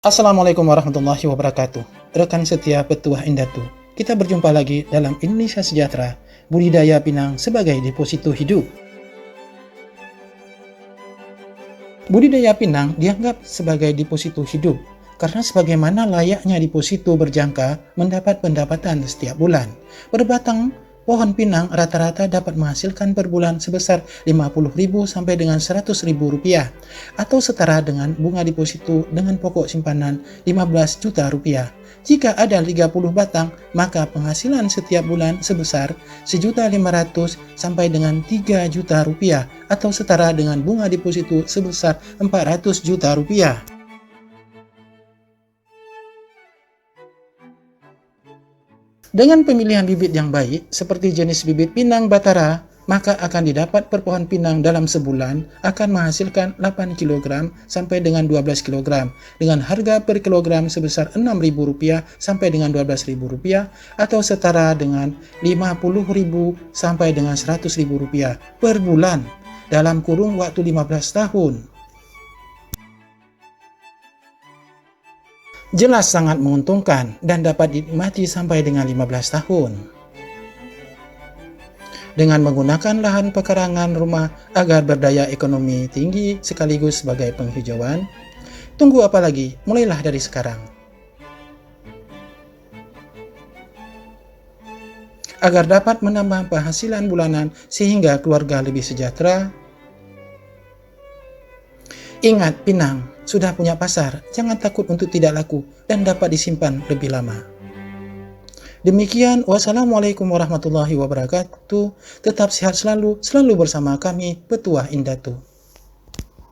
Assalamualaikum warahmatullahi wabarakatuh. Rekan setia Petuah Indatu, kita berjumpa lagi dalam Indonesia Sejahtera, budidaya pinang sebagai deposito hidup. Budidaya pinang dianggap sebagai deposito hidup karena sebagaimana layaknya deposito berjangka mendapat pendapatan setiap bulan. Berbatang pohon pinang rata-rata dapat menghasilkan per bulan sebesar 50.000 sampai dengan 100.000 rupiah atau setara dengan bunga deposito dengan pokok simpanan 15 juta rupiah. Jika ada 30 batang, maka penghasilan setiap bulan sebesar 1.500.000 sampai dengan 3 juta rupiah atau setara dengan bunga deposito sebesar 400 juta rupiah. Dengan pemilihan bibit yang baik, seperti jenis bibit pinang batara, maka akan didapat per pohon pinang dalam sebulan akan menghasilkan 8 kg sampai dengan 12 kg dengan harga per kilogram sebesar Rp6.000 sampai dengan Rp12.000 atau setara dengan Rp50.000 sampai dengan Rp100.000 per bulan dalam kurun waktu 15 tahun. Jelas sangat menguntungkan dan dapat dinikmati sampai dengan 15 tahun. Dengan menggunakan lahan pekarangan rumah agar berdaya ekonomi tinggi sekaligus sebagai penghijauan, tunggu apa lagi? Mulailah dari sekarang. Agar dapat menambah penghasilan bulanan sehingga keluarga lebih sejahtera. Ingat, pinang sudah punya pasar, jangan takut untuk tidak laku dan dapat disimpan lebih lama. Demikian, wassalamualaikum warahmatullahi wabarakatuh. Tetap sehat selalu bersama kami, Petuah Indatu.